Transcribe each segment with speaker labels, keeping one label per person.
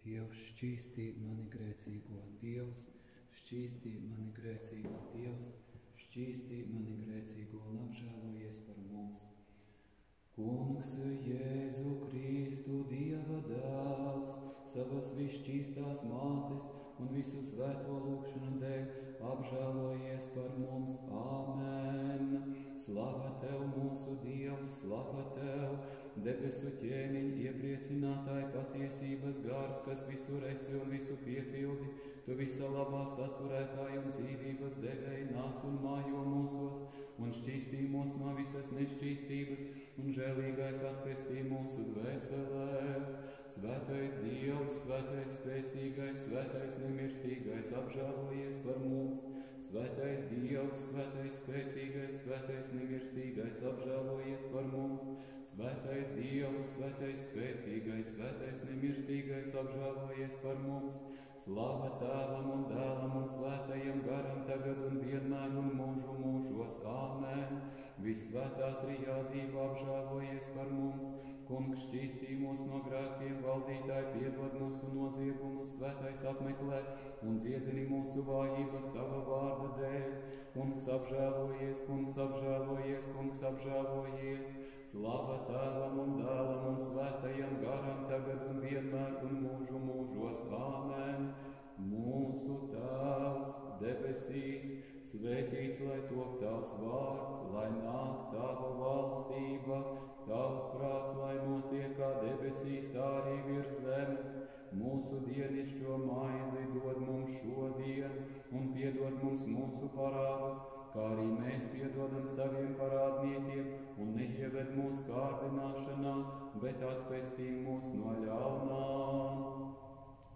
Speaker 1: Dievs šķīstī mani grēcīgo, Dievs šķīstī mani grēcīgo, Dievs šķīstī mani grēcīgo un apžēlojies par mums. Kungs, Jēzu Kristu, Dieva dēls, savas visšķīstās mātes un visu svēto lūgšanu dēļ, apžēlojies par mums. Āmen! Slava Tev, mūsu Dievs, slava Tev, debesu ķēniņ, iepriecinātāji patiesības gars, kas visur esi un visu piepildi, Tu visa labā saturētāji un dzīvības devēji nāc un mājo mūsos, un šķīstī mūs no visas nešķīstības, un žēlīgais atpestī mūsu dvēselēs. Svētais Dievs, svētais spēcīgais, svētais nemirstīgais, apžēlojies par mums. Svētais Dievs, svētais spēcīgais, svētais nemirstīgais, apžēlojies par mums. Svētais Dievs, svētais spēcīgais, svētais nemirstīgais, apžēlojies par mums. Slava Tēvam un Dēlam un Svētajam garam tagad un vienmēr un mūžu mūžos. Āmen! Visvētā trijādība apžēlojies par mums. Kungs šķīstī mūs no grēkiem, valdītāji piedod mūsu noziegumus, svētais apmeklē un dziedini mūsu vājības Tava vārda dēļ. Kungs apžēlojies, Kungs apžēlojies, Kungs apžēlojies. Slava Tēvam un Dēlam un Svētajam garam tagad un vienmēr un mūžu mūžos. Āmen! Mūsu Tēvs debesīs, svētīts lai top Tavs vārds, lai nāk Tava valstība, Tavs prāts, lai notiek kā debesīs, tā arī virs zemes. Mūsu dienišķo maizi dod mums šodien, un piedod mums mūsu parādus, kā arī mēs piedodam saviem parādniekiem, un neieved mūsu kārdināšanā, bet atpestī mūs no ļaunā.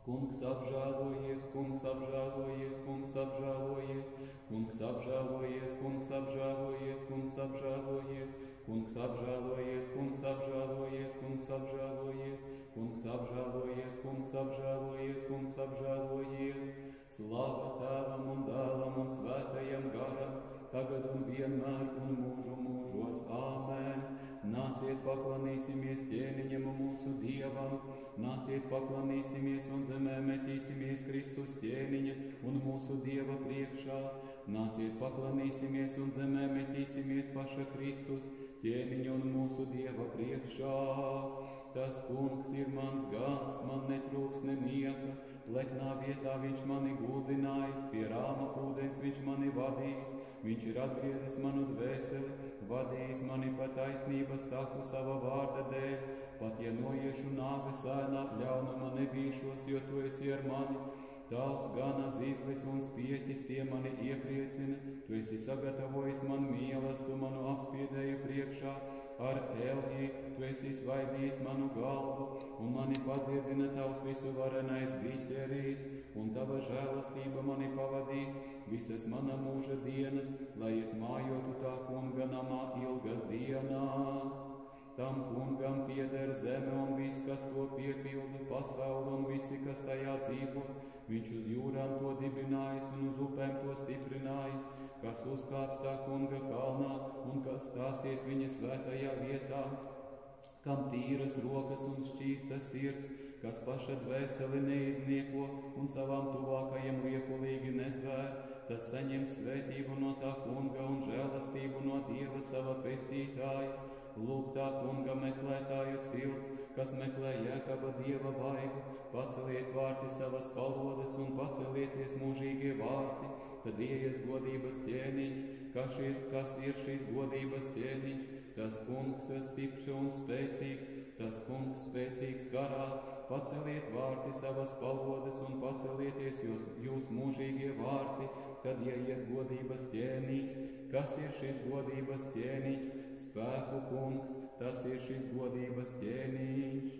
Speaker 1: Kungs apžēlojies, Kungs apžēlojies, Kungs apžēlojies, Kungs apžēlojies, Kungs apžēlojies, Kungs apžēlojies, Kungs apžēlojies, Kungs apžēlojies, Kungs apžēlojies, Kungs apžēlojies, Kungs apžēlojies, Kungs apžēlojies. Slava Tēvam un Dēlam un Svētajam garam, tagad un vienmēr un mūžu mūžos. Āmen! Nāciet paklanīsimies ķēniņam mūsu Dievam, nāciet paklanīsimies un zemē metīsimies Kristus ķēniņa un mūsu Dieva priekšā. Nāciet paklanīsimies un zemē metīsimies paša Kristus ķēniņa un mūsu Dieva priekšā. Tas Kungs ir mans gans, man netrūks nenieka, leknā vietā viņš mani guldinājis, pie rāma ūdens viņš mani vadījis, viņš ir atgriezis manu dvēseli, vadījis mani pa taisnības taku sava vārda dēļ. Pat ja noiešu nāves ēnā, ļaunuma nebīšos, jo Tu esi ar mani. Tavs gana zīzlis un spieķis tie mani iepriecina, Tu esi sagatavojis man mīlestību, manu apspiedēju priekšā. Ar elī Tu esi svaidījis manu galvu, un mani padzirdina Tavs visuvarenais biķerīs, un Tava žēlastība mani pavadīs visas mana mūža dienas, lai es mājotu tā kunga namā ilgas dienās. Tam kungam pieder zeme un viss, kas to piepilda, pasauli un visi, kas tajā dzīvo. Viņš uz jūrām to dibinājis un uz upēm to stiprinājis, kas uzkāps tā kunga kalnā un kas stāsies viņa svētajā vietā. Kam tīras rokas un šķīsta sirds, kas paša dvēseli neiznieko un savām tuvākajiem liekulīgi nezvēr, tas saņem svētību no tā kunga un žēlastību no Dieva sava pestītāja. Lūk tā kunga meklētāju cilts, kas meklē Jēkaba Dieva vaigu, paceliet vārti savas palodes un pacelieties mūžīgie vārti, tad ieies godības ķēniņš, kas ir šīs godības ķēniņš, tas kungs stiprs un spēcīgs, tas kungs spēcīgs garā, paceliet vārti savas palodes un pacelieties jūs mūžīgie vārti, kad ieies godības ķēniņš, kas ir šis godības ķēniņš, spēku kungs, tas ir šis godības ķēniņš.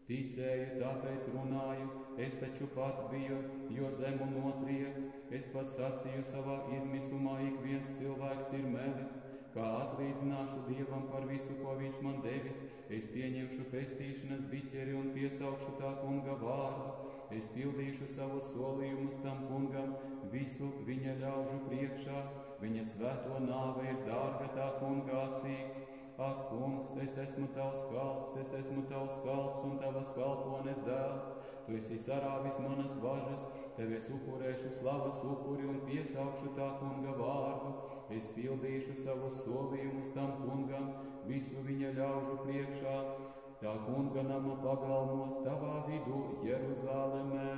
Speaker 1: Ticēju, tāpēc runāju, es taču pats biju, jo zemu notriekts, es pats sacīju savā izmisumā, ik viens cilvēks ir melis, kā atlīdzināšu Dievam par visu, ko viņš man devis, es pieņemšu pestīšanas biķeri un piesaukšu tā kunga vārdu, es pildīšu savus solījumus tam kungam, visu viņa ļaužu priekšā, viņa svēto nāve ir dārga tā kunga acīs. Ak, kungs, es esmu tavs kalps un tavas kalpones dēls, tu esi sarāvis manas važas, tev es upurēšu slavas upuri un piesaukšu tā kunga vārdu. Es pildīšu savus solījumus tam kungam, visu viņa ļaužu priekšā, tā kunga nama pagalmos tavā vidū Jeruzālemē.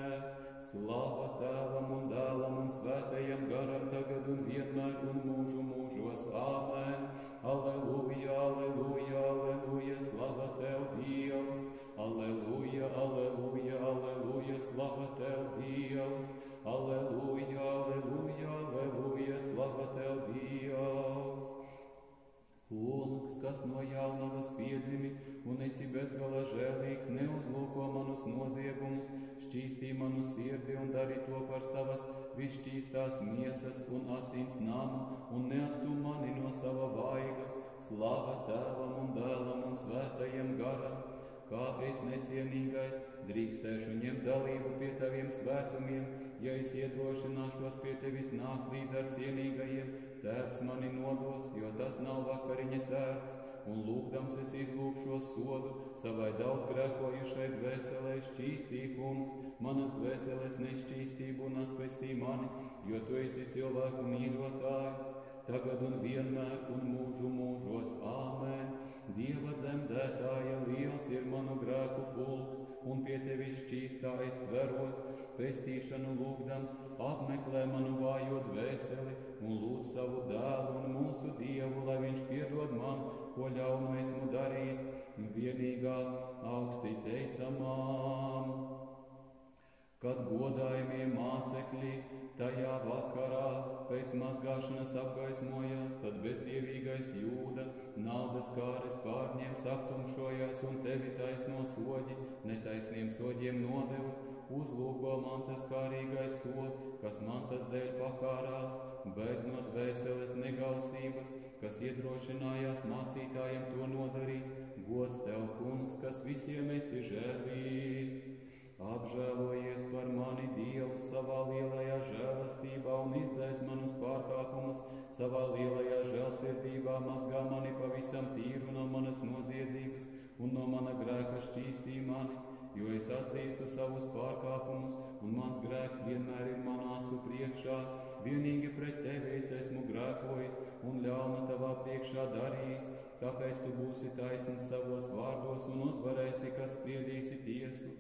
Speaker 1: Slava Tēvam un Dēlam un Svētajam garam tagad un vienmēr un mūžu mūžos. Āmen. Alleluja, alleluja, alleluja, slava Tev, Dievs. Alleluja, alleluja, alleluja, slava Tev, Dievs. Alleluja, alleluja, alleluja, slava Tev, Dievs. Kungs, kas no jaunavas piedzimi un esi bezgala žēlīgs, neuzlūko manus noziegumus, šķīstī manu sirdi un dari to par savas visšķīstās miesas un asins namu un neatstum mani no sava vaiga. Slava Tēvam un Dēlam un Svētajam garam, kā es necienīgais drīkstēšu ņemt dalību pie Taviem svētumiem, ja es iedrošināšos pie Tevis nākt līdz ar cienīgajiem. Tēvs mani nodos, jo tas nav vakariņa tērps, un lūgdams es izlūgšos sodu savai daudz grēkojušai dvēselē. Šķīstī, Kungs, manas dvēseles nešķīstību un atpestī mani, jo Tu esi cilvēku mīļotājs, tagad un vienmēr un mūžu mūžos. Āmen. Dieva dzemdētāja, liels ir manu grēku pulks, un pie Tevis šķīstā es tveros, pestīšanu lūgdams, apmeklē manu vājo dvēseli un lūdz savu Dēlu un mūsu Dievu, lai Viņš piedod man, ko ļaunu esmu darījis, vienīgā augsti teicamām. Kad godājumie mācekļi tajā vakarā pēc mazgāšanas apgaismojās, tad bezdievīgais Jūda naudas kāres pārņemts aptumšojās un Tevi taisno soģi netaisniem soģiem nodeva. Uzlūko mantas kārīgais to, kas mantas dēļ pakārās, beidz no dvēseles negausības, kas iedrošinājās mācītājiem to nodarīt. Gods Tev, Kungs, kas visiem esi žēlīgs. Apžēlojies par mani, Dievs, savā lielajā žēlastībā un izdzēs manus pārkāpumus, savā lielajā žēlsirdībā mazgā mani pavisam tīru no manas noziedzības un no mana grēka šķīstī mani, jo es atzīstu savus pārkāpumus un mans grēks vienmēr ir manu acu priekšā. Vienīgi pret Tevi es esmu grēkojis un ļaunu Tavā priekšā darījis, tāpēc Tu būsi taisns savos vārdos un uzvarēsi, kad spriedīsi tiesu.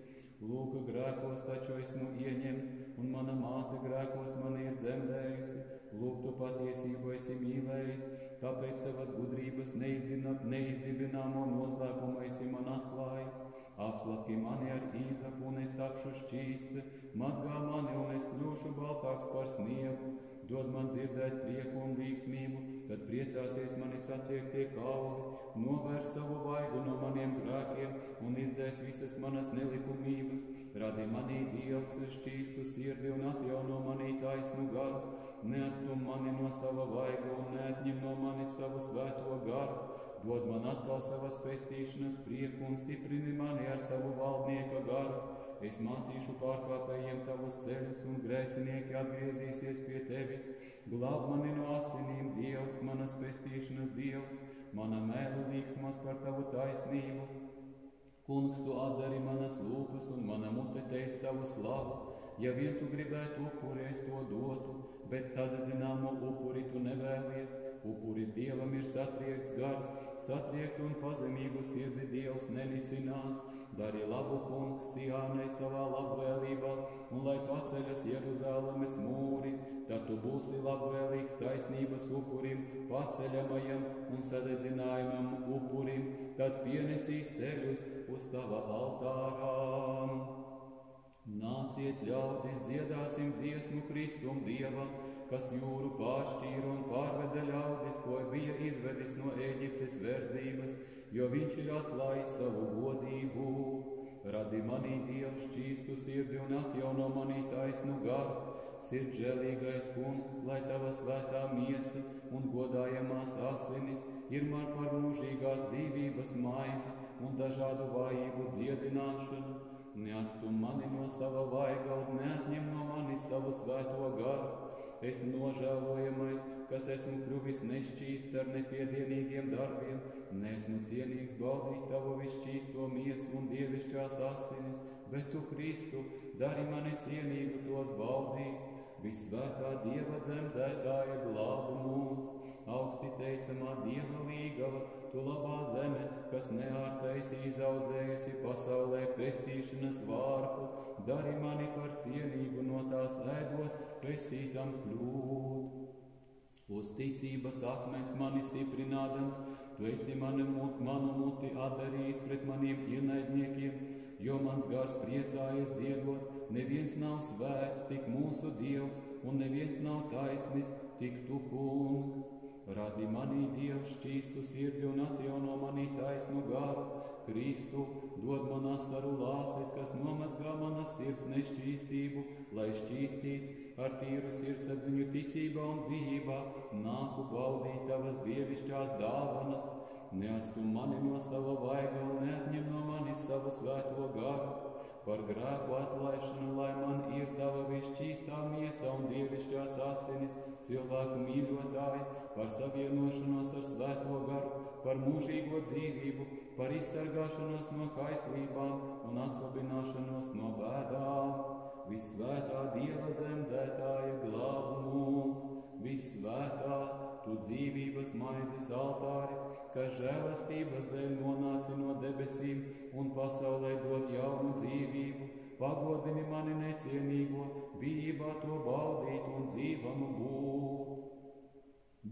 Speaker 1: Lūk, grēkos taču esmu ieņemts, un mana māte grēkos mani ir dzemdējusi. Lūk, Tu patiesību esi mīlējis, tāpēc savas gudrības neizdibināmo noslēpumu esi man atklājis. Apslapki mani ar īzapu, un es tapšu šķīsts, mazgā mani, un es kļūšu baltāks par sniegu. Dod man dzirdēt prieku un līgsmību, tad priecāsies mani satriektie kauli. Novērs savu vaigu no maniem grēkiem un izdzēs visas manas nelikumības. Radi manī, Dievs, šķīstu sirdi un atjauno manī taisnu garu. Neatstum mani no sava vaiga un neatņem no manis savu svēto garu. Dod man atkal savas pestīšanas prieku un stiprini mani ar savu valdnieka garu. Es mācīšu pārkāpējiem Tavus ceļus, un grēcinieki atgriezīsies pie Tevis. Glāb mani no asinīm, Dievs, manas pestīšanas Dievs, mana mēlu līksmas par Tavu taisnību. Kungs, Tu atdari manas lūpas, un mana mute teic Tavu slavu. Ja vien Tu gribētu upuri, es to dotu, bet sadedzināmo upuri Tu nevēlies. Upuris Dievam ir satriekts gars, satriekt un pazemīgu sirdi Dievs nenicinās. Dari labu, Kungs, Ciānai savā labvēlībā, un lai paceļas Jeruzālemes mūri, tad Tu būsi labvēlīgs taisnības upurim, paceļamajam un sadedzinājumam upurim, tad pienesīs teļus uz Tava altārām. Nāciet, ļaudis, dziedāsim dziesmu Kristum Dievam, kas jūru pāršķīra un pārveda ļaudis, ko bija izvedis no Ēģiptes verdzības, jo Viņš ir atklājis savu godību. Radi manī, Dievs, šķīstu sirdi un atjauno manī taisnu garu. Sirdžēlīgais Kungs, lai Tava svētā miesa un godājamās asinis ir man par mūžīgās dzīvības maizi un dažādu vājību dziedināšanu. Neatstum mani no sava vaiga un neatņem no manis savu svēto garu. Es nožēlojamais, kas esmu kļuvis nešķīsts ar nepiedienīgiem darbiem, neesmu cienīgs baudīt Tavu visšķīsto miesu un dievišķās asinis, bet tu, Kristu, dari mani cienīgu tos baudīt. Visvētā Dieva dzemdētāja glābu mūs, augsti teicamā Dieva līgava, tu labā zeme, kas neārtais izaudzējusi pasaulē pestīšanas vārpu, dari mani par cienīgu no tās ēdot, pestītam kļūt. Uz ticības akmens mani stiprinādams, tu esi manu muti atdarījis pret maniem ienaidniekiem, jo mans gars priecājas dziedot, neviens nav svēts, tik mūsu Dievs, un neviens nav taisnis, tik tu, Kungs. Radi manī Dievs šķīstu sirdi un atjauno manī taisnu garu. Kristu, dod man asaru lāses, kas nomazgā manas sirds nešķīstību, lai šķīstīts ar tīru sirdsapziņu ticībā un bijībā, nāku baudīt tavas dievišķās dāvanas. Neatstum mani no sava vaiga un neatņem no manis savu svēto garu. Par grēku atlaišanu, lai man ir tava visšķīstā miesa un dievišķās asinis, cilvēku mīļotāji, par savienošanos ar svēto garu, par mūžīgo dzīvību, par izsargāšanos no kaislībām un atslabināšanos no bēdām. Visvētā Dieva dzemdētāja glābu mūs, visvētā, tu dzīvības maizes altāris, kas žēlastības dēļ nonāci no debesīm un pasaulē dod jaunu dzīvību, pagodini mani necienīgo, bijībā to baudīt un dzīvamu būt.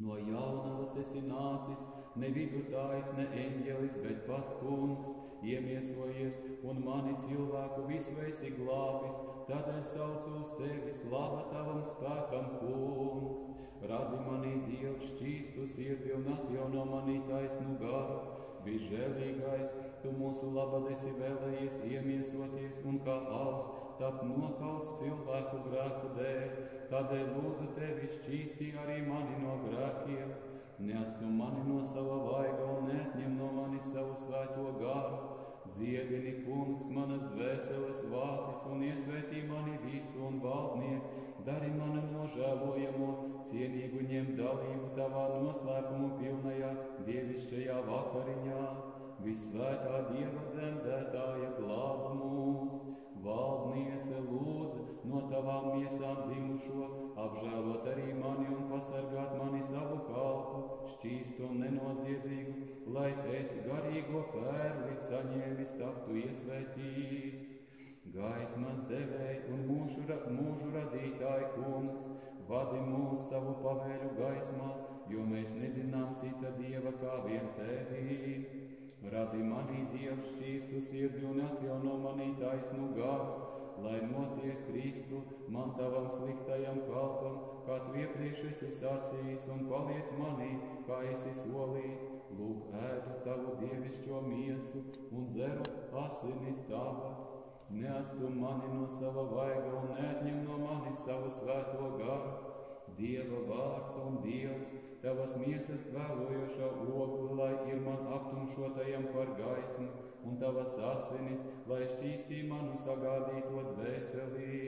Speaker 1: No jaunavas esi nācis, ne vidutājs, ne eņģelis, bet pats Kungs, iemiesojies un mani cilvēku visu esi glābis, tādēļ saucu uz tevi slava tavam spēkam, Kungs. Radi manī Dievs šķīstu sirdi un atjauno manī taisnu garu. Visžēlīgais, tu mūsu labad esi vēlējies iemiesoties un kā alus tap nokauts cilvēku grēku dēļ. Tādēļ lūdzu tevi šķīstī arī mani no grēkiem. Neatstum mani no sava vaiga un neatņem no manis savu svēto garu. Dziedini, Kungs, manas dvēseles vātis un iesvētī mani visu un valdnieku. Dari mani nožēlojamo, cienīgu ņem dalību tavā noslēpumu pilnajā dievišķajā vakariņā. Visvētā Dieva dzemdētāja glābu mūs, valdniece lūdzu no tavām miesām dzimušo, apžēlot arī mani un pasargāt mani savu kalpu, šķīstu un nenoziedzīgu, lai es garīgo pērli saņēmis taptu iesvētīts. Gaismas devēji un mūžu radītāji, Kungs, vadi mūs savu pavēļu gaismā, jo mēs nezinām cita Dieva kā vien tevi. Radi manī Dievs šķīstu sirdi un atjauno manī taisnu garu, lai notiek Kristu man tavam sliktajam kalpam, kā tu iepriekš esi sacījis un paliec manī, kā esi solījis. Lūk, ēdu tavu dievišķo miesu un dzeru asinis tavas. Neatstum mani no sava vaiga un neatņem no manis savu svēto garu. Dieva vārds un Dievs, tavas miesas kvēlojošā ogla, lai ir man aptumšotajam par gaismu, un tavas asinis, lai šķīstī manu sagādīto dvēselī.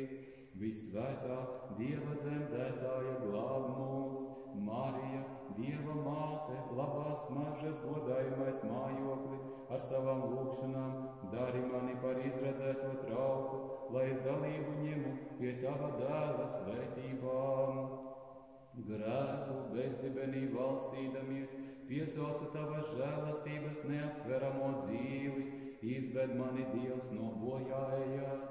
Speaker 1: Visvētā Dieva dzemdētāja glāb mūs, Marija, Dieva māte, labās smaržas godājumais mājokli, ar savām lūgšanām dari mani par izredzēto trauku, lai es dalību ņemu pie tava dēla svētībām. Grēku bezdibenī valstīdamies, piesaucu tavas žēlastības neaptveramo dzīvi, izved mani Dievs no bojājās.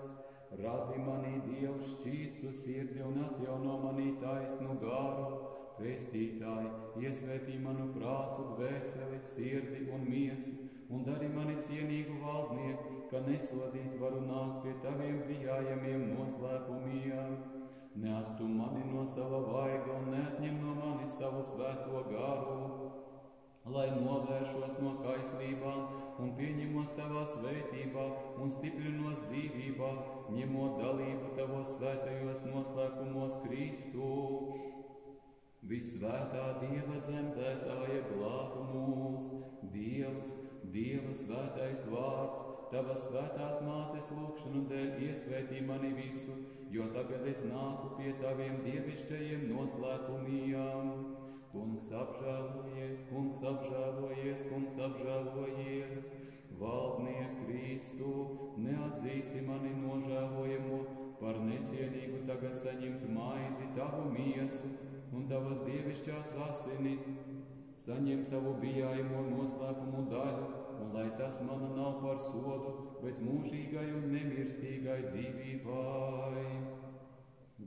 Speaker 1: Radi manī Dievs šķīstu sirdi un atjauno manī taisnu garu. Pestītāji, iesvētī manu prātu, dvēseli, sirdi un miesu, un dari mani cienīgu valdnieku, ka nesodīts varu nākt pie taviem bijājamiem noslēpumiem. Neatstum mani no sava vaiga un neatņem no manis savu svēto garu, lai novēršos no kaislībām un pieņemos tavā svētībā un stiprinos dzīvībā, ņemot dalību tavos svētajos noslēpumos Kristu. Visvētā Dieva dzemdētāja glābu mūs, Dievs, Dieva svētais vārds, tavas svētās mātes lūgšanu dēļ iesvētī mani visu, jo tagad es nāku pie taviem dievišķajiem noslēpumiem. Kungs apžēlojies, Kungs apžēlojies, Kungs apžēlojies. Valdnieku Kristu, neatzīsti mani nožēlojamo, par necienīgu tagad saņemt maizi, tavu miesu un tavas dievišķās asinis, saņemt tavu bijājumu noslēpumu daļu, un lai tas mana nav par sodu, bet mūžīgai un nemirstīgai dzīvībai.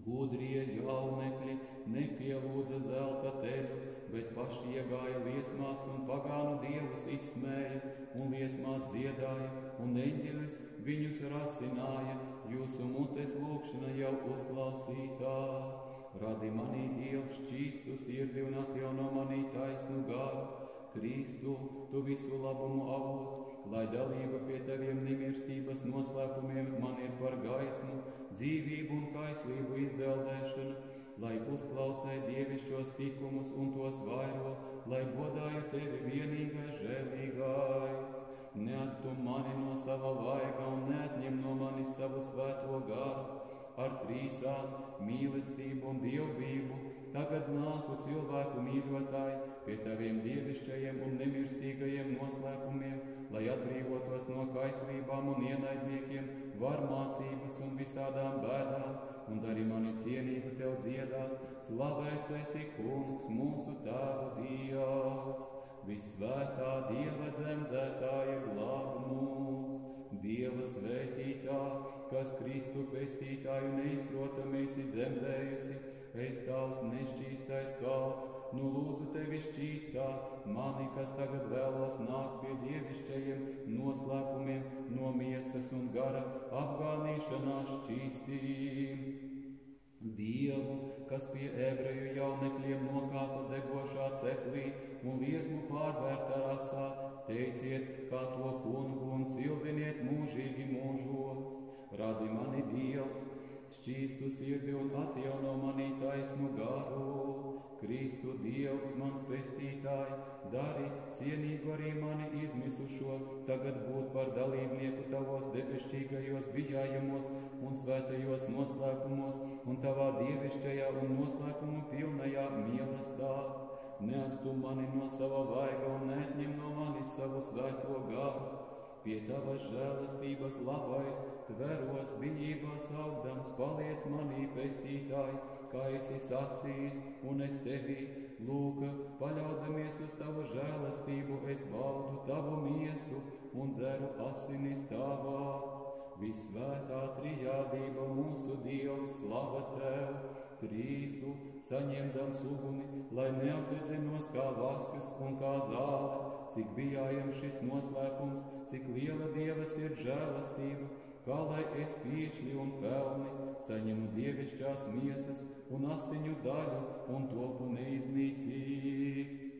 Speaker 1: Gudrie jaunekļi nepielūdza zelta teļu, bet paši iegāja liesmās un pagānu dievus izsmēja, un liesmās dziedāja, un eņģelis viņus rasināja, jūsu mutes lūkšana jau uzklausītā. Radi manī Dievs šķīstu sirdi un atjauno manī taisnu garu. Kristu, tu visu labumu avots, lai dalība pie taviem nemirstības noslēpumiem man ir par gaismu, dzīvību un kaislību izdeldēšana, lai uzklaucē dievišķos tikumus un tos vairo, lai godāju tevi vienīgais žēlīgais. Neatstum mani no sava vaiga un neatņem no manis savu svēto garu. Ar trīsām, mīlestību un dievbību, tagad nāku cilvēku mīļotāji pie taviem dievišķajiem un nemirstīgajiem noslēpumiem, lai atbrīvotos no kaislībām un ienaidniekiem, varmācības un visādām bēdām, un dari mani cienīgu tev dziedāt, slavēts esi Kungs, mūsu Tēva Dievs, visvētā Dieva dzemdētāja glāb mūs. Dieva svētītā, kas Kristu pestītāju neizprotami esi dzemdējusi, es tavs nešķīstais kalps, nu lūdzu tevi šķīstā, mani, kas tagad vēlos nākt pie dievišķajiem noslēpumiem no miesas un gara apgānīšanās šķīstīm. Dievu, kas pie ebreju jaunekļiem nokāpa degošā ceplī un liesmu pārvērta rasā, teiciet, kā to kungu un cildiniet mūžīgi mūžos. Radi mani Dievs, šķīstu sirdi un atjauno manī taisnu garu. Kristu Dievs, mans pestītāji, dari cienīgu arī mani izmisušo, tagad būt par dalībnieku tavos debešķīgajos bijājumos un svētajos noslēpumos un tavā dievišķajā un noslēpumu pilnajā mīlestībā. Neatstum mani no sava vaiga un neatņem no manis savu svēto garu. Pie tavas žēlastības labais, tveros bijībās augdams, paliec manī pestītāji, kā esi sacījis, un es tevī, lūk, paļaudamies uz tavu žēlastību, es baudu tavu miesu un dzeru asinis tavās. Visvētā trijādība mūsu Dievs, slava tev, trīsu, saņemdams uguni, lai neapdedzinos kā vaskas un kā zāle, cik bijājams šis noslēpums, cik liela Dievas ir žēlastība, kā lai es piešļi un pelni, saņemu dievišķās miesas un asiņu daļu un topu neiznīcīgs.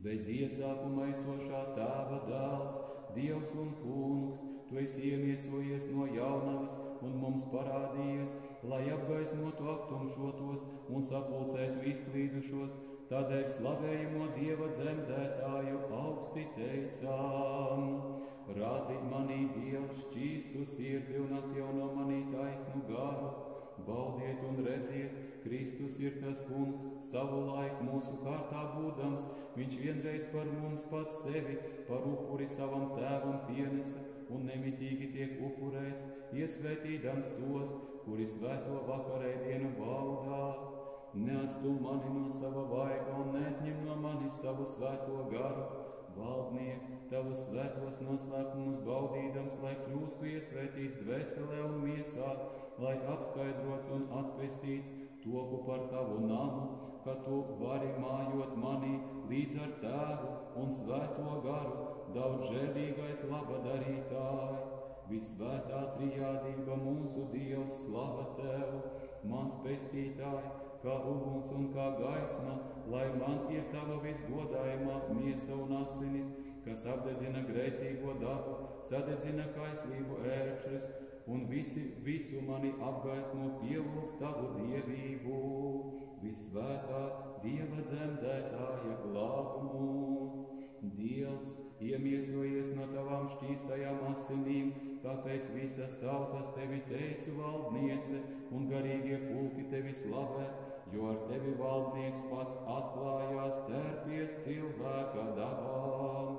Speaker 1: Bez iesākuma esošā Tēva dēls, Dievs un Kungs, tu esi iemiesojies no jaunavas un mums parādījies, lai apgaismotu aptumšotos un sapulcētu izklīdušos, tādēļ slavējamo Dieva dzemdētāju augsti teicām. Radi manī Dievs šķīstu sirdi un atjauno manī taisnu garu. Baudiet un redziet, Kristus ir tas Kungs, savu laiku mūsu kārtā būdams, viņš vienreiz par mums pats sevi, par upuri savam tēvam pienesa un nemitīgi tiek upurēts, iesvētīdams tos, kuri svēto vakarēdienu baudā. Neatstum mani no sava vaiga un neatņem no manis savu svēto garu. Valdniek, tavus svētos noslēpumus baudīdams, lai kļūstu iesvētīts dvēselē un miesā, lai apskaidrots un atpestīts, topu par tavu namu, ka tu vari mājot manī līdz ar Tēvu un svēto garu, daudz žēlīgais labadarītāji. Visvētā trijādība mūsu Dievs, slava tev, mans pestītāji, kā uguns un kā gaisma, lai man ir tava visgodājumā miesa un asinis, kas apdedzina grēcīgo dabu, sadedzina kaislību ērkšļus, un visu mani apgaismo pielūgt tavu dievību. Visvētā Dieva dzemdētāja glāb mūs. Dievs, iemiesojies no tavām šķīstajām asinīm, tāpēc visas tautas tevi teicu valdniece, un garīgie pulki tevi slavē, jo ar tevi valdnieks pats atklājās, tērpies cilvēka dabām.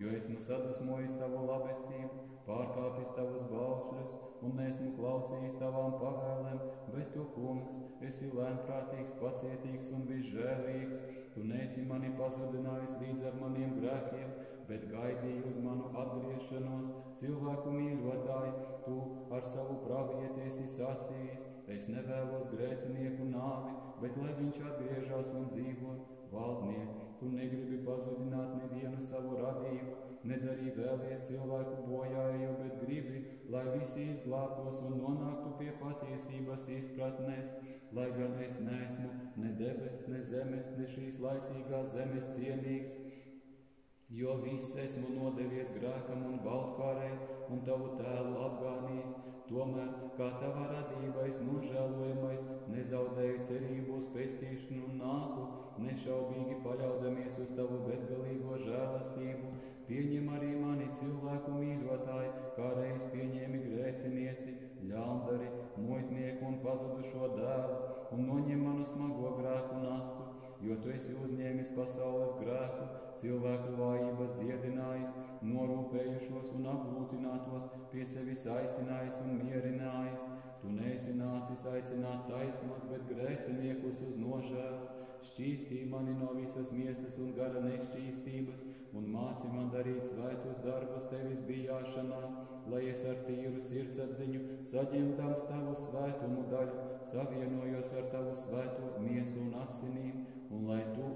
Speaker 1: jo esmu sadusmojis tavu labestību, pārkāpis tavus baušļus un neesmu klausījis tavām pavēlēm, bet tu, kungs, esi lēnprātīgs, pacietīgs un visžēlīgs. Tu neesi mani pazudinājis līdz ar maniem grēkiem, bet gaidīji uz manu atgriešanos. Cilvēku mīļotāji, tu ar savu pravieti esi sacījis, es nevēlos grēcinieku nāvi, bet lai viņš atgriežas un dzīvo. Valdnieki, tu negribi pazudināt nevienu savu radību, nedz arī vēlies cilvēku bojāju, bet gribi, lai visi izglābtos un nonāktu pie patiesības izpratnēs, lai gan es neesmu ne debes, ne zemes, ne šīs laicīgās zemes cienīgs, jo viss esmu nodevies grēkam un baltkārei un tavu tēlu apgānījis. Tomēr, kā tava radība, es nožēlojamais, nezaudēju cerību uz pestīšanu un nāku, nešaubīgi paļaudamies uz tavu bezgalīgo žēlastību. Pieņem arī mani cilvēku mīļotāji, kā reiz pieņēmi grēcinieci, ļaundari, muitnieku un pazudušo dēlu, un noņem manu smago grēku nastu, jo tu esi uzņēmis pasaules grēku, cilvēku vājības dziedinājis, norūpējušos un apgrūtinātos pie sevis aicinājis un mierinājis. Tu neesi nācis aicināt taisnos, bet grēciniekus uz nožēlu. Šķīstī mani no visas miesas un gara nešķīstības, un māci man darīt svētus darbus tevis bijāšanā, lai es ar tīru sirdsapziņu, saģimdams tavu svētumu daļu, savienojos ar tavu svēto miesu un asinīm, un lai tu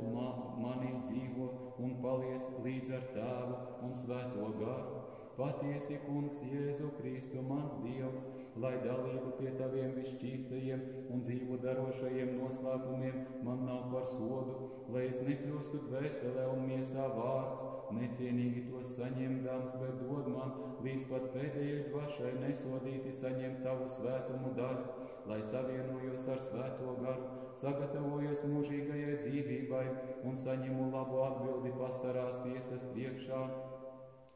Speaker 1: manī dzīvo un paliec līdz ar tēvu un svēto garu. Patiesi, kungs, Jēzu Kristu, mans Dievs, lai dalība pie taviem visšķīstajiem un dzīvu darošajiem noslēpumiem man nav par sodu, lai es nekļūstu dvēselē un miesā vārgs, necienīgi tos saņemdams, bet dod man līdz pat pēdējai dvašai nesodīti saņemt tavu svētumu daļu, lai savienojos ar svēto garu, sagatavojos mūžīgajai dzīvībai un saņemu labu atbildi pastarās tiesas priekšā,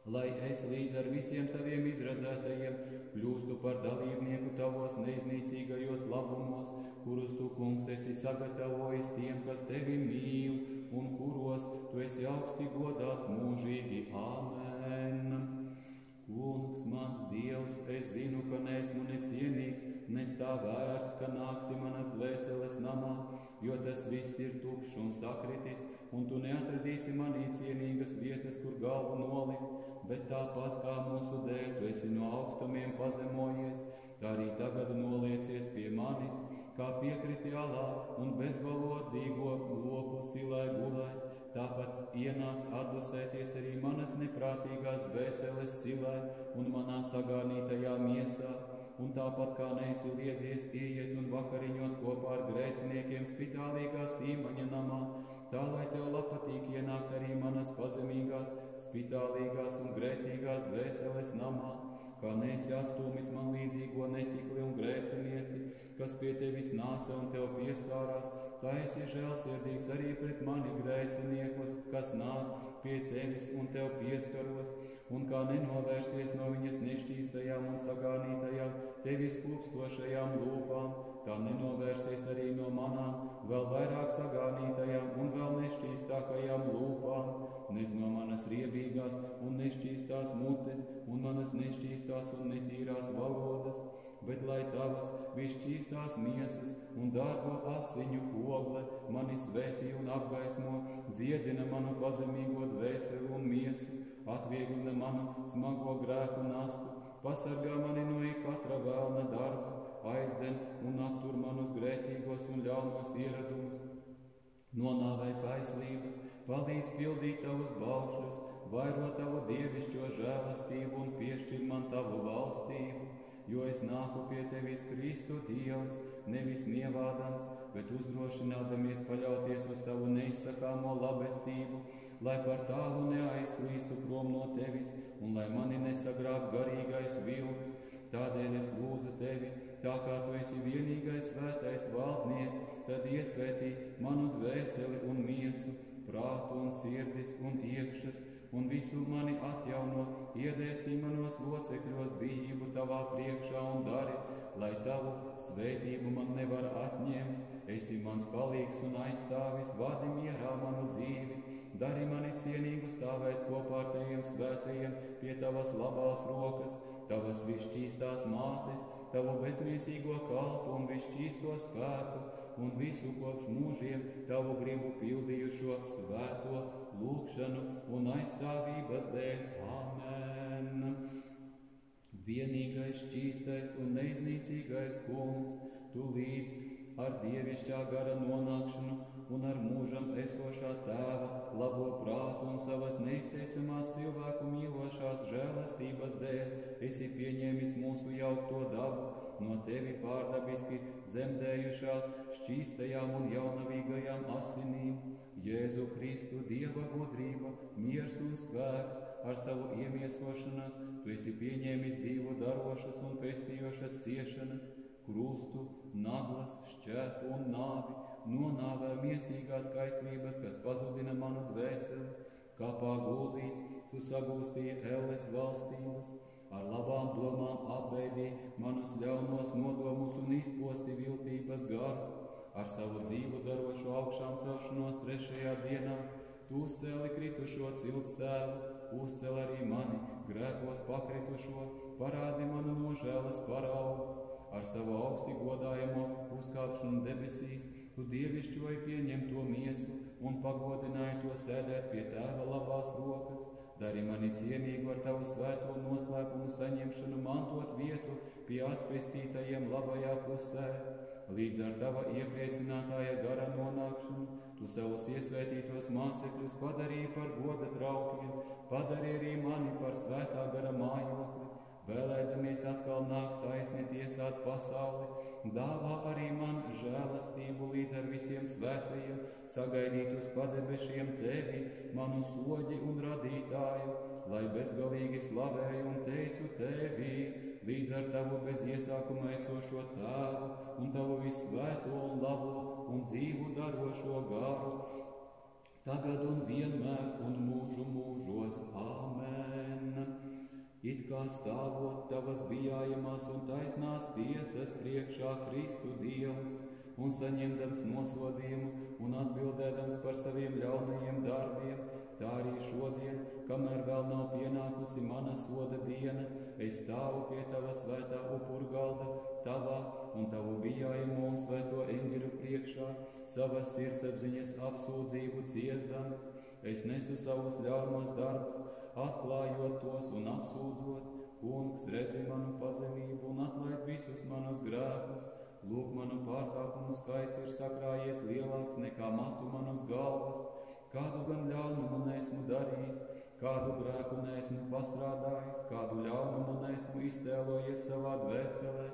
Speaker 1: lai es līdz ar visiem taviem izredzētajiem kļūstu par dalībnieku tavos neiznīcīgajos labumos, kurus tu, kungs, esi sagatavojis tiem, kas tevi mīl, un kuros tu esi augsti godāts mūžīgi. Āmen! Kungs, mans Dievs, es zinu, ka neesmu necienīgs, nec tā vērts, ka nāksi manas dvēseles namā, jo tas viss ir tukšs un sakritis, un tu neatradīsi manī cienīgas vietas, kur galvu nolikt, bet tāpat kā mūsu dēļ tu esi no augstumiem pazemojies, tā arī tagad noliecies pie manis, kā piekriti alā un bezvalodīgo lopu silai gulēt. Tāpat ienāc atdusēties arī manas neprātīgās dvēseles silai un manā sagānītajā miesā, un tāpat kā neesi liedzies ieiet un vakariņot kopā ar grēciniekiem spitālīgā sīmaņa namā, tā lai tev patīk ienākt arī manas pazemīgās, spitālīgās un grēcīgās dvēseles namā, kā neesi atstūmis man līdzīgo netikli un grēcinieci, kas pie tevis nāca un tev pieskārās, tā esi žēlsirdīgs arī pret mani grēciniekus, kas nāk pie tevis un tev pieskaros, un kā nenovērsies no viņas nešķīstajām un sagānītajām, tevis klupstošajām lūpām, tā nenovērsies arī no manām, vēl vairāk sagānītajām un vēl nešķīstākajām lūpām, nez no manas riebīgās un nešķīstās mutes un manas nešķīstās un netīrās valodas, bet lai tavas visšķīstās miesas un dārgo asiņu ogle mani svētī un apgaismo, dziedina manu pazemīgo dvēseli un miesu, atvieglina manu smago grēku nastu, pasargā mani no katra vēlna darba, aizdzen un aptur manus grēcīgos un ļaunos ieradumus, nonāvē kaislības, palīdz pildīt tavus baušļus, vairo tavu dievišķo žēlastību un piešķir man tavu valstību, jo es nāku pie tevis Kristu Dievs, nevis nievādams, bet uzdrošinādamies paļauties uz tavu neizsakāmo labestību, lai par tālu neaizklīstu prom no tevis un lai mani nesagrāb garīgais vilks. Tādēļ es lūdzu tevi, tā kā tu esi vienīgais svētais valdnieks, tad iesvētī manu dvēseli un miesu, prātu un sirdis un iekšas, un visu mani atjauno, iedēstī manos locekļos bijību tavā priekšā un dari, lai tavu svētību man nevar atņemt. Esi mans palīgs un aizstāvis, vadi mierā manu dzīvi, dari mani cienīgu stāvēt kopā ar teviem svētajiem pie tavas labās rokas, tavas visšķīstās mātes, tavu bezmiesīgo kalpu un visšķīsto spēku, un visu kopš mūžiem tavu gribu pildījušo svēto lūgšanu un aizstāvības dēļ. Āmen. Vienīgais, šķīstais un neiznīcīgais Kungs, tu līdz ar dievišķā gara nonākšanu un ar mūžam esošā tēva labo prātu un savas neizteicamās cilvēku mīlošās žēlastības dēļ esi pieņēmis mūsu jaukto dabu, no tevi pārdabiski dzemdējušās šķīstajām un jaunavīgajām asinīm. Jēzu Kristu, Dieva gudrība, miers un spēks, ar savu iemiesošanos tu esi pieņēmis dzīvu darošas un pestījošas ciešanas, krustu, naglas, šķēpu un nāvi, nonāvē miesīgās kaislības, kas pazudina manu dvēseli. Kapā guldīts, tu sagūstīji elles valstības, ar labām domām apbeidīji manus ļaunos nodomus un izposti viltības garu. Ar savu dzīvu darošo augšām celšanos 3. dienā, tu uzcēli kritušo ciltstēvu, uzcēl arī mani grēkos pakritušo, parādi manu nožēlas paraugu. Ar savu augsti godājamo uzkāpšanu debesīs, tu dievišķoji pieņemto miesu un pagodināji to sēdēt pie tēva labās rokas. Dari mani cienīgu ar tavu svēto noslēpumu saņemšanu mantot vietu pie atpestītajiem labajā pusē. Līdz ar tava iepriecinātāja gara nonākšanu, tu savus iesvētītos mācekļus padarīji par goda traukiem, padarīji arī mani par svētā gara mājokli. Vēlēdamies atkal nākt taisni tiesāt pasauli, dāvā arī man žēlastību līdz ar visiem svētajiem, sagaidīt uz padebešiem tevi, manu soģi un radītāju, lai bezgalīgi slavēju un teicu tevi, līdz ar tavu bez iesākuma esošo tēvu un tavu visvēto un labo un dzīvu darošo garu, tagad un vienmēr un mūžu mūžos. Āmen. It kā stāvot tavas bijājamās un taisnās tiesas priekšā Kristu Dievs, un saņemdams nosodījumu un atbildēdams par saviem ļaunajiem darbiem, tā arī šodien, kamēr vēl nav pienākusi mana soda diena, es stāvu pie tava svētā upurgalda, tavā un tavu bijājamo un svēto eņģeļu priekšā, savas sirdsapziņas apsūdzību ciesdams. Es nesu savus ļaunos darbus, atklājot tos un apsūdzot. Kungs, redzi manu pazemību un atlaid visus manus grēkus. Lūk, manu pārkāpumu skaits ir sakrājies lielāks nekā matu manas galvas. Kādu gan ļaunumu neesmu darījis, kādu grēku neesmu pastrādājis, kādu ļaunumu neesmu iztēlojies savā dvēselē,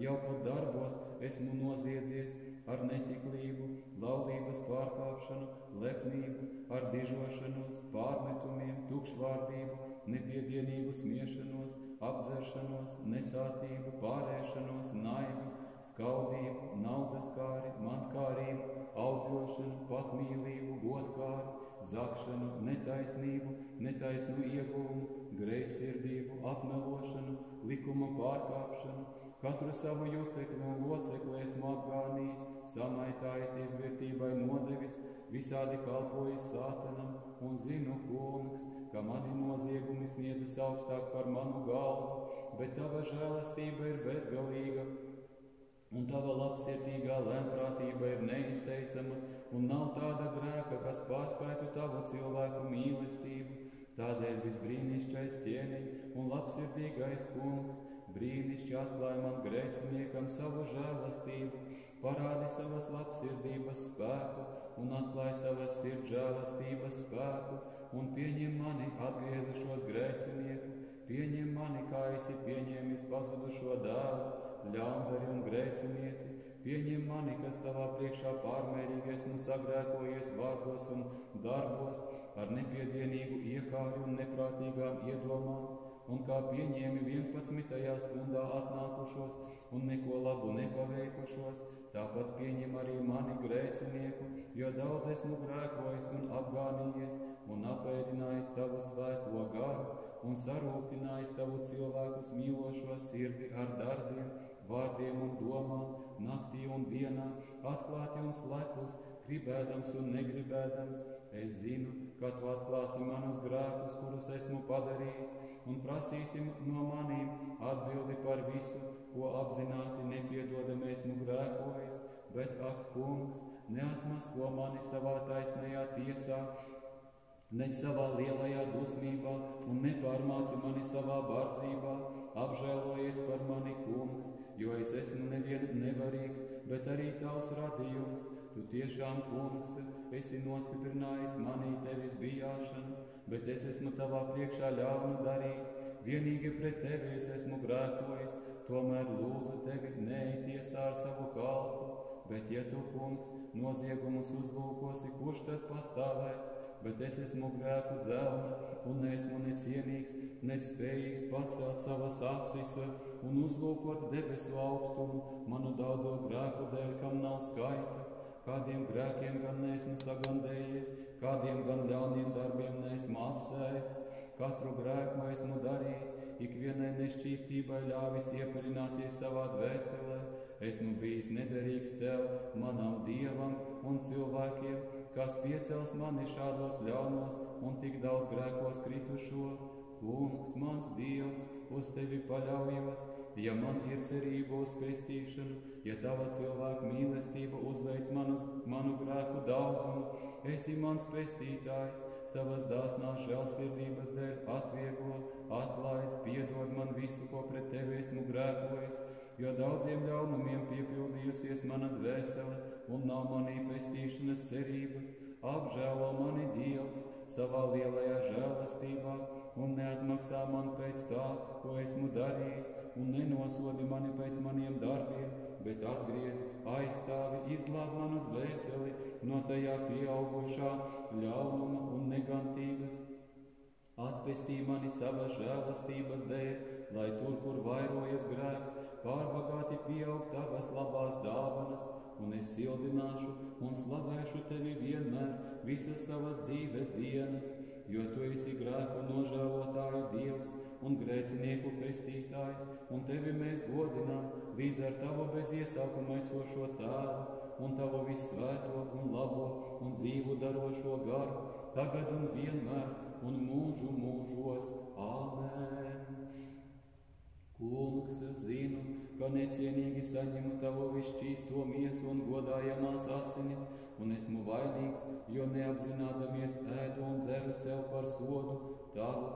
Speaker 1: jau pat darbos esmu noziedzies ar netiklību, laulības pārkāpšanu, lepnību, ar dižošanos, pārmetumiem, tukšvārdību, nepiedienīgu smiešanos, apdzeršanos, nesātību, pārēšanos, naidu, skaudību, naudaskāri, mantkārību, augļošanu, patmīlību, godkāri, zakšanu, netaisnību, netaisnu ieguvumu, greizsirdību, apmelošanu, likuma pārkāpšanu. Katru savu jutekli un locekli esmu apgānījis, samaitājis izvērtībai nodevis, visādi kalpojis sātanam, un zinu, Kungs, ka mani noziegumi sniedzas augstāk par manu galvu, bet tava žēlastība ir bezgalīga, un tava labsirdīgā lēnprātība ir neizteicama, un nav tāda grēka, kas pārspētu tavu cilvēku mīlestību. Tādēļ visbrīnišķais ķēniņ un labsirdīgais Kungs, brīnišķi atklāj man grēciniekam savu žēlastību, parādi savas labsirdības spēku un atklāj savas sirds žēlastības spēku un pieņem mani atgriezušos grēcinieku, pieņem mani, kā esi pieņēmis pazudušo dēlu, ļaundari un grēcinieci, pieņem mani, kas tavā priekšā pārmērīgi esmu sagrēkojies vārdos un darbos ar nepiedienīgu iekāri un neprātīgām iedomām, un kā pieņēmi 11. stundā atnākušos un neko labu nepaveikušos, tāpat pieņem arī mani grēcinieku, jo daudz esmu grēkojis un apgānījies un apēdinājis tavu svēto garu un sarūktinājis tavu cilvēkus mīlošo sirdi ar darbiem, vārdiem un domām, naktī un dienā, atklāti un slepus, gribēdams un negribēdams, es zinu, ka tu atklāsi manus grēkus, kurus esmu padarījis, un prasīsi no manīm atbildi par visu, ko apzināti nepiedodam esmu grēkojis, bet, ak, kungs, neatmasko mani savā taisnajā tiesā, ne savā lielajā dusmībā, un nepārmāci mani savā bardzībā, apžēlojies par mani, kungs, jo es esmu nevien nevarīgs, bet arī tavs radījums. Tu tiešām, kungs, esi nostiprinājis manī tevis bijāšanu, bet es esmu tavā priekšā ļaunu darījis, vienīgi pret tevi es esmu grēkojis, tomēr lūdzu tevi neitiesā ar savu kalpu, bet ja tu, kungs, noziegumus uzlūkosi, kurš tad pastāvēs? Bet es esmu grēku dzelme, un neesmu necienīgs, nespējīgs pacelt savas acis un uzlūkot debesu augstumu, manu daudzo grēku dēļ, kam nav skaita. Kādiem grēkiem gan neesmu sagandējies, kādiem gan ļauniem darbiem neesmu apsēsts, katru grēku esmu darījis, ikvienai nešķīstībai ļāvis ieparināties savā dvēselē. Esmu bijis nederīgs tev, manam Dievam un cilvēkiem, kas piecels mani šādos ļaunos un tik daudz grēkos kritušo. Kungs, mans Dievs, uz tevi paļaujos, ja man ir cerība uz pestīšanu, ja tava cilvēka mīlestība uzveic manu grēku daudzumu, esi mans pestītājs, savas dāsnās žēlsirdības dēļ atvieglo, atlaid, piedod man visu, ko pret tevi esmu grēkojis, jo daudziem ļaunumiem piepildījusies mana dvēsele un nav manī pestīšanas cerības. Apžēlo mani, Dievs, savā lielajā žēlastībā un neatmaksā man pēc tā, ko esmu darījis, un nenosodi mani pēc maniem darbiem, bet atgriez, aizstāvi, izglāb manu dvēseli no tajā pieaugušā ļaunuma un negantības. Atpestī mani savas žēlastības dēļ, lai tur, kur vairojas grēks, pārbagāti pieaug tavas labās dāvanas, un es cildināšu un slavēšu tevi vienmēr visas savas dzīves dienas, jo tu esi grēku nožēlotāju Dievs un grēcinieku pestītājs, un tevi mēs godinām līdz ar tavu bez iesākuma esošo tēvu un tavu vissvēto un labo un dzīvu darošo garu, tagad un vienmēr un mūžu mūžos. Āmen. Kungs, zinu, ka necienīgi saņemu tavu visšķīsto miesu un godājamās asinis, un esmu vainīgs, jo neapzinādamies ēdu un dzeru sev par sodu tavu,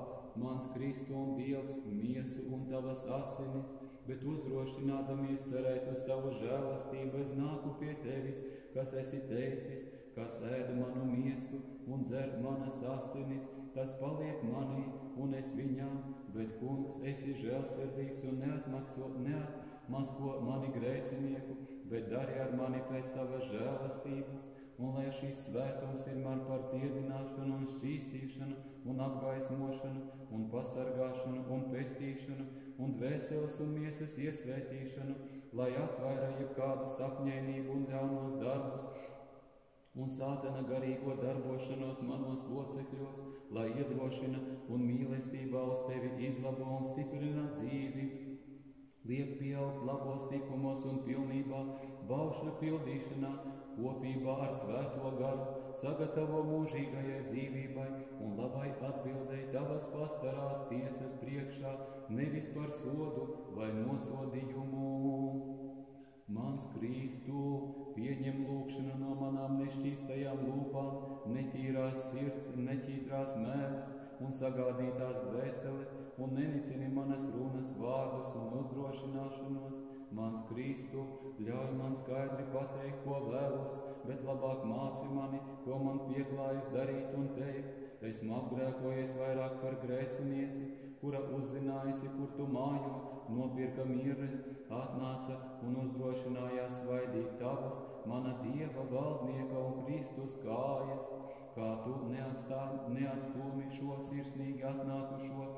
Speaker 1: mans Kristu un Dievs, miesu un tavas asinis, bet uzdrošinādamies cerēt uz tavu žēlastību, es nāku pie tevis, kas esi teicis, kas ēda manu miesu un dzer manas asinis, tas paliek manī un es viņā, bet, kungs, esi žēlsirdīgs un neatmasko mani grēcinieku, bet dari ar mani pēc savas žēlastības, un lai šis svētums ir man par ciedināšanu un šķīstīšanu un apgaismošanu un pasargāšanu un pestīšanu un dvēseles un miesas iesvētīšanu, lai atvaira jebkādu sapņēnību un ļaunos darbus, un sātana garīgo darbošanos manos locekļos, lai iedrošina un mīlestībā uz tevi izlabo un stiprina dzīvi, liek pieaugt labos tikumos un pilnībā, baušļu pildīšanā, kopībā ar svēto garu, sagatavo mūžīgajai dzīvībai un labai atbildēji tavas pastarās tiesas priekšā, nevis par sodu vai nosodījumu. Mans Kristu, pieņem lūgšanu no manām nešķīstajām lūpām, netīrās sirds, neķītrās mēles un sagādītās dvēseles, un nenicini manas runas vārdus un uzdrošināšanos. Mans Kristu, ļauj man skaidri pateikt, ko vēlos, bet labāk māci mani, ko man pieklājas darīt un teikt. Esmu apgrēkojies vairāk par grēcinieci, kura uzzinājusi, kur tu mājo, nopirka mirres, atnāca un uzdrošinājās svaidīt tavas, mana Dieva valdnieka un Kristus kājas, kā tu neatstūmi šo sirsnīgi atnākušo,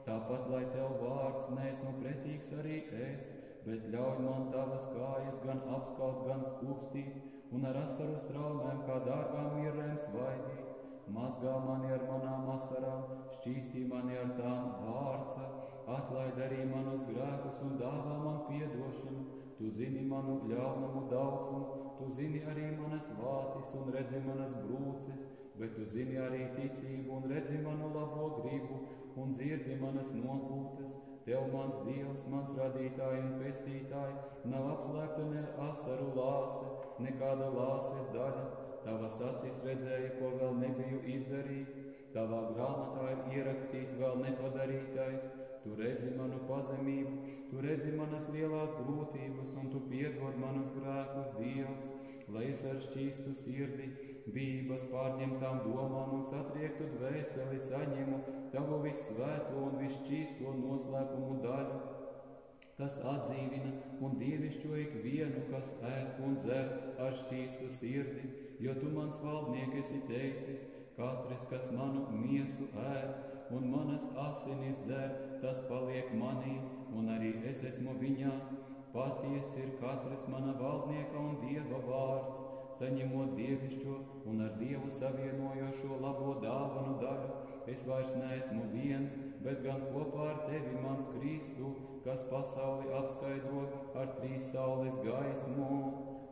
Speaker 1: tāpat, lai tev vārds neesmu pretīgs arī es, bet ļauj man tavas kājas gan apskaut, gan skūpstīt, un ar asaru straumēm kā dārgām mirrēm svaidīt. Mazgā mani ar manām asarām, šķīstī mani ar tām vārca, atlaid arī manus grēkus un dāvā man piedošanu. Tu zini manu ļaunumu daudzumu tu zini arī manas vātis un redzi manas brūces, bet tu zini arī ticību un redzi manu labo gribu un dzirdi manas nopūtas. Tev mans Dievs, mans radītāji un pestītāji, nav apslēpta ne asaru lāse, nekāda lāses daļa. Tavas acis redzēja, ko vēl nebiju izdarījis, tavā grāmatā ir ierakstīts vēl nepadarītais. Tu redzi manu pazemību, tu redzi manas lielās grūtības, un tu piedod manus grēkus, Dievs, lai es ar šķīstu sirdi, bijības pārņemtām domām un satriektu dvēseli saņemu tavu vissvēto un visšķīsto noslēpumu daļu, kas atdzīvina un dievišķo ikvienu, kas ēd un dzer ar šķīstu sirdi, jo tu mans valdnieks esi teicis, katrs, kas manu miesu ēd un manas asinis dzer, tas paliek manī, un arī es esmu viņā. Patiesi ir katrs mana valdnieka un Dieva vārds, saņemot dievišķo un ar Dievu savienojošo labo dāvanu daļu. Es vairs neesmu viens, bet gan kopā ar tevi mans Kristu, kas pasauli apskaidro ar trīs saules gaismu.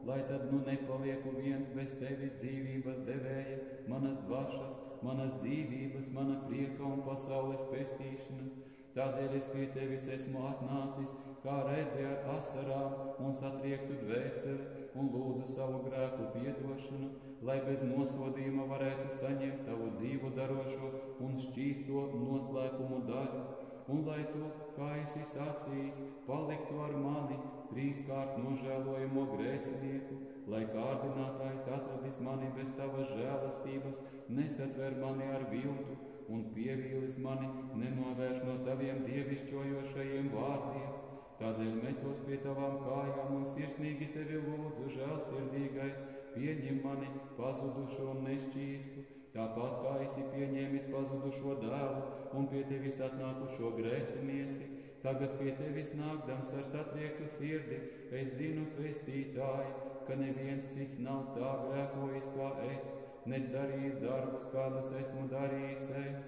Speaker 1: Lai tad nu nepalieku viens bez tevis dzīvības devēja, manas dvašas, manas dzīvības, mana prieka un pasaules pestīšanas. Tādēļ es pie tevis esmu atnācis, kā redzi ar asarām un satriektu dvēseli un lūdzu savu grēku piedošanu, lai bez nosodījuma varētu saņemt tavu dzīvu darošo un šķīsto noslēpumu daļu. Un lai tu, kā esi sacījis, paliktu ar mani trīskārt nožēlojamo grēcinieku, lai kārdinātājs atradis mani bez tavas žēlastības, nesatver mani ar viltu un pievīlis mani nenovērš no taviem dievišķojošajiem vārdiem. Tādēļ metos pie tavām kājām un sirsnīgi tevi lūdzu, žēlsirdīgais, pieņem mani pazudušo un nešķīstu, tāpat kā esi pieņēmis pazudušo dēlu un pie tevis atnākušo grēcinieci. Tagad pie tevis nākdams ar satriektu sirdi, es zinu, pestītāji, ka neviens cits nav tā grēkojis kā es, nec darījis darbus, kādus esmu darījis es,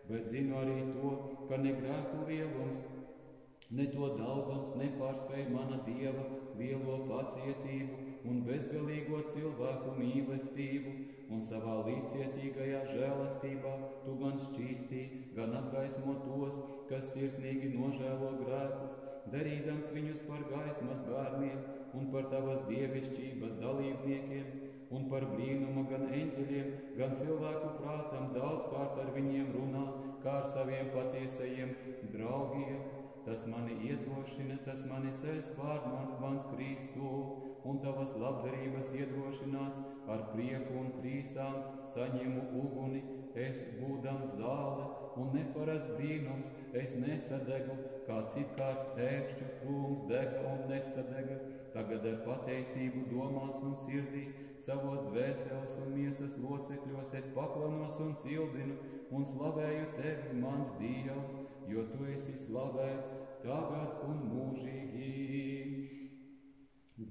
Speaker 1: bet zinu arī to, ka ne grēku lielums, ne to daudzums nepārspēj mana Dieva lielo pacietību un bezgalīgo cilvēku mīlestību, un savā līdzcietīgajā žēlastībā tu gan šķīstī, gan apgaismo tos, kas sirsnīgi nožēlo grēkus, darīdams viņus par gaismas bērniem un par tavas dievišķības dalībniekiem, un par brīnumu gan eņģeļiem, gan cilvēku prātam daudzkārt ar viņiem runā, kā ar saviem patiesajiem draugiem. Tas mani iedrošina, tas mani ceļš pārnāc mans Kristu, un tavas labdarības iedrošināts ar prieku un trīsām saņemu uguni, es būdams zāle un neparast brīnums, es nesadegu, kā citkārt ērkšķu krūms dega un nesadega, tagad ar pateicību domās un sirdī, savos dvēseles un miesas locekļos es paklanos un cildinu un slavēju tevi, mans Dievs, jo tu esi slavēts tagad un mūžīgi.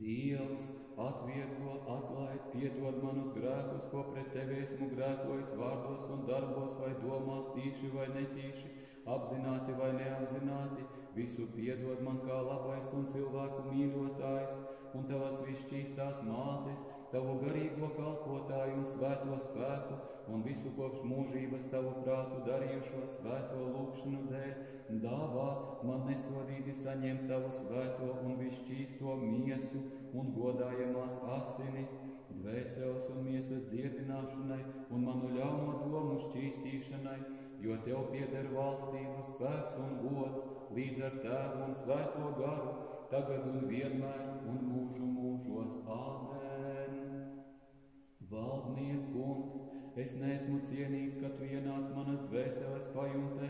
Speaker 1: Dievs, atvieglo, atlaid, piedod manus grēkus, ko pret tevi esmu grēkojis vārdos un darbos vai domās tīši vai netīši, apzināti vai neapzināti, visu piedod man kā labais un cilvēku mīļotājs, un tavas visšķīstās mātes, tavu garīgo kalpotāju un svēto spēku, un visu kopš mūžības tavu prātu darījušo svēto lūgšanu dēļ, dāvā man nesodīti saņemt tavu svēto un visšķīsto miesu un godājamās asinis, dvēseles un miesas dziedināšanai un manu ļauno domu šķīstīšanai, jo tev pieder valstība, spēks un gods līdz ar tēvu un svēto garu, tagad un vienmēr un mūžu mūžos. Āmen. Valdnieku kungs, es neesmu cienīgs, ka tu ienāc manas dvēseles pajumtē,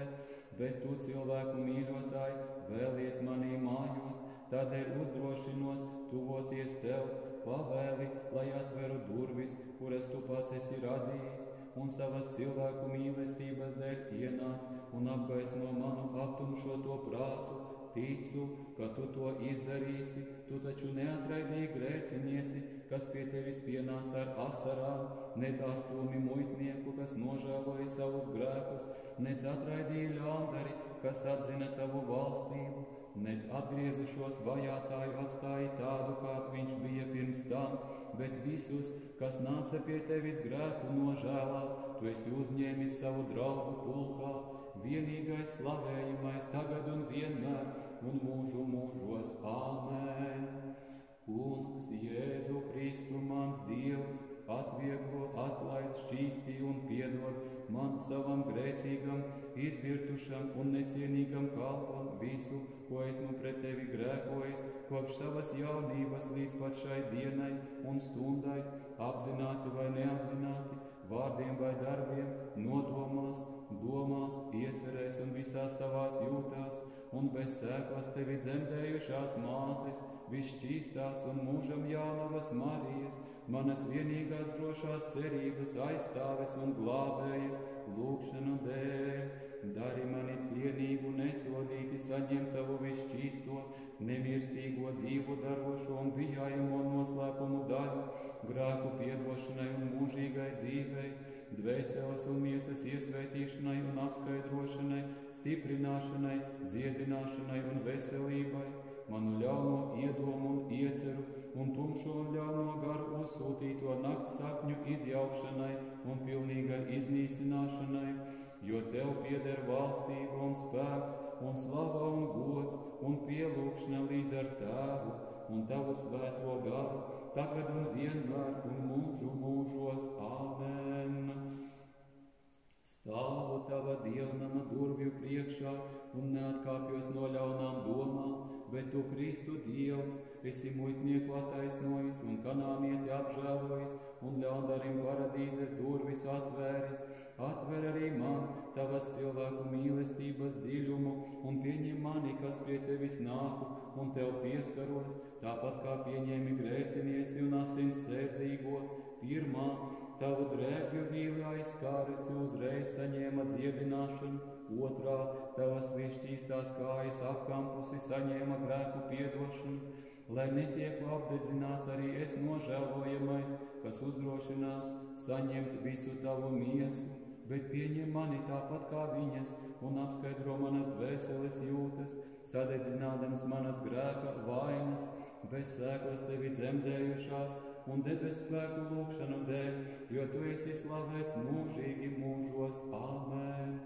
Speaker 1: bet tu, cilvēku mīļotāji, vēlies manī mājot, tādēļ uzdrošinos tuvoties tev, pavēli, lai atveru durvis, kuras tu pats esi radījis, un savas cilvēku mīlestības dēļ ienāc un apgaismo manu aptumšoto prātu. Ticu, ka tu to izdarīsi, tu taču neatraidīji grēcinieci, kas pie tevis pienāca ar asarām, nec astūmi muitnieku, kas nožēloja savus grēkus, nec atraidīji ļaundari, kas atzina tavu valstību, nec atgriezušo iepriekšējošos vajātāju atstāji tādu, kāds viņš bija pirms tam, bet visus, kas nāca pie tevis grēku nožēlā, tu esi uzņēmis savu draugu pulkā, vienīgais slavējamais tagad un vienmēr un mūžu mūžos. Āmen! Kungs, Jēzu Kristu, mans Dievs, atvieglo, atlaid, šķīstī un piedod man savam grēcīgam, izvirtušam un necienīgam kalpam visu, ko esmu pret tevi grēkojis, kopš savas jaunības līdz pat šai dienai un stundai, apzināti vai neapzināti, vārdiem vai darbiem, nodomās, domās, iecerēs un visās savās jūtās, un bez sēklas tevi dzemdējušās mātes, visšķīstās un mūžam jaunavas Marijas, manas vienīgās drošās cerības aizstāves un glābējas, lūgšanu dēļ. Dari mani cienīgu, nesodīti saņemt tavu visšķīsto, nemirstīgo dzīvu darošo un bijājamo noslēpumu daļu, grēku piedošanai un mūžīgai dzīvei, dvēseles un miesas iesvētīšanai un apskaidrošanai, stiprināšanai, dziedināšanai un veselībai, manu ļauno iedomu un ieceru un tumšo un ļauno garu uzsūtīto nakts sapņu izjaukšanai un pilnīgai iznīcināšanai, jo tev pieder valstība un spēks un slava un gods un pielūgšana līdz ar Tēvu un tavu svēto garu, tagad un vienmēr un mūžu mūžos. Āmen! Stāvu tava dievnama durvju priekšā un neatkāpjos no ļaunām domām, bet tu, Kristu Dievs, esi muitnieku attaisnojis un kanānieti apžēlojis un ļaundarim paradīzes durvis atvēris. Atver arī man tavas cilvēku mīlestības dziļumu un pieņem mani, kas pie tevis nāku un tev pieskaros, tāpat kā pieņēmi grēcinieci un asins sēdzīgo. Pirmā, tavu drēbju vīli aizskārusi uzreiz saņēma dziedināšanu, otrā, tavas visšķīstās kājas apkampusi saņēma grēku piedošanu, lai netieku apdedzināts arī es nožēlojamais, kas uzdrošinās saņemt visu tavu miesu, bet pieņem mani tāpat kā viņas un apskaidro manas dvēseles jūtas, sadedzinādams manas grēka vainas, bez sēklas tevi dzemdējušās un debes spēku lūgšanu dēļ, jo tu esi slavēts mūžīgi mūžos. Āmen!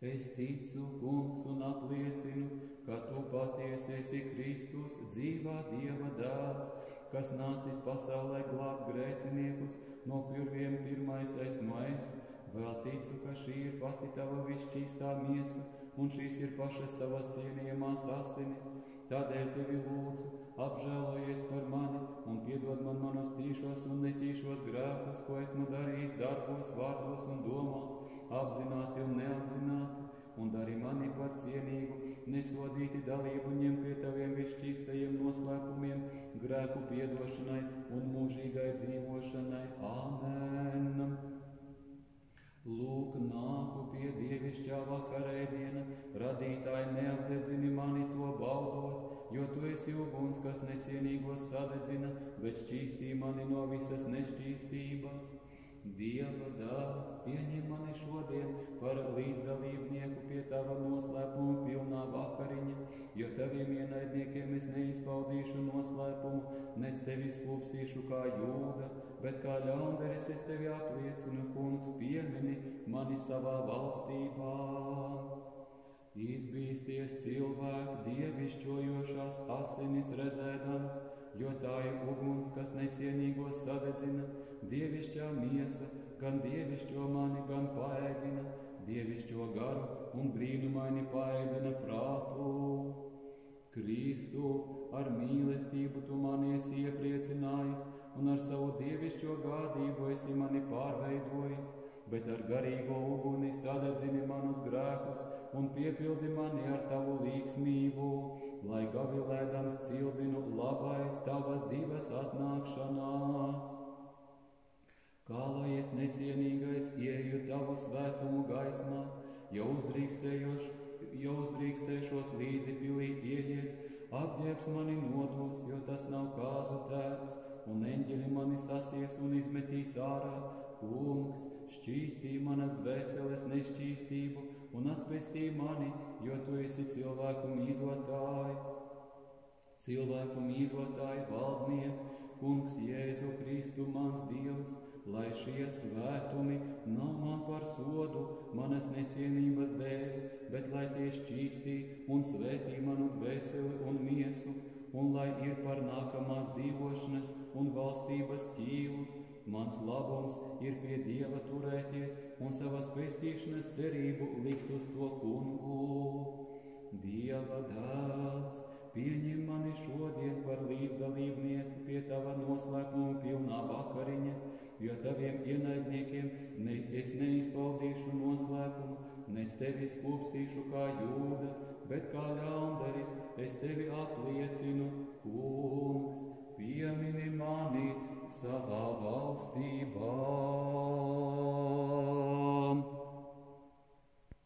Speaker 1: Es ticu, Kungs, un apliecinu, ka tu patiesi esi Kristus, dzīvā Dieva dēls, kas nācis pasaulē glābt grēciniekus, no kuriem pirmais esmu es. Vēl ticu, ka šī ir pati tava visšķīstā miesa, un šīs ir pašas tavas cienījamās asinis. Tādēļ tevi lūdzu, apžēlojies par mani un piedod man manus tīšos un netīšos grēkus, ko esmu darījis darbos, vārdos un domās, apzināti un neapzināti, un dari mani par cienīgu, nesodīti dalību ņem pie taviem visšķīstajiem noslēpumiem, grēku piedošanai un mūžīgai dzīvošanai. Āmen! Lūk, nāku pie dievišķā vakarēdiena, radītāji neapdedzini mani to baudot, jo tu esi uguns, kas necienīgos sadedzina, bet šķīstī mani no visas nešķīstības. Dieva dēls, pieņem mani šodien par līdzdalībnieku pie tava noslēpuma pilnā vakariņa, jo taviem ienaidniekiem es neizpaudīšu noslēpumu, nec tevi skūpstīšu kā Jūda, bet kā ļaundaris es tevi apliecinu, Kungs, piemini mani savā valstībā. Izbīsties cilvēku dievišķojošās asinis redzēdams, jo tā ir uguns, kas necienīgos sadedzina, dievišķā miesa, gan dievišķo mani, gan paēdina, dievišķo garu un brīnumaini paēdina prātu. Kristu, ar mīlestību tu mani esi iepriecinājis, un ar savu dievišķo gādību esi mani pārveidojis, bet ar garīgo uguni sadedzini manus grēkus un piepildi mani ar tavu līgsmību, lai gavilēdams cildinu labais tavas divas atnākšanās. Kā lai es necienīgais ieju tavu svētumu gaismā, ja uzdrīkstēšos līdzi pilī ieiet, apģērbs mani nodos, jo tas nav kāzu tēvs, un eņģeļi mani sasies un izmetīs ārā. Kungs, šķīstī manas dvēseles nešķīstību un atpestī mani, jo tu esi cilvēku mīļotājs. cilvēku mīļotāji, valdnieku, Kungs Jēzu Kristu, mans Dievs, lai šie svētumi nav man par sodu manas necienības dēļ, bet lai tie šķīstī un svētī manu dvēseli un miesu, un lai ir par nākamās dzīvošanas un valstības ķīlu. Mans labums ir pie Dieva turēties un savas pestīšanas cerību likt uz to Kungu. Dieva dēls, pieņem mani šodien par līdzdalībnieku pie tava noslēpuma pilnā vakariņa, jo taviem ienaidniekiem es neizpaudīšu noslēpumu, nes tevi skūpstīšu kā Jūda, bet kā ļaundaris es tevi apliecinu, Kungs, piemini mani savā valstībā.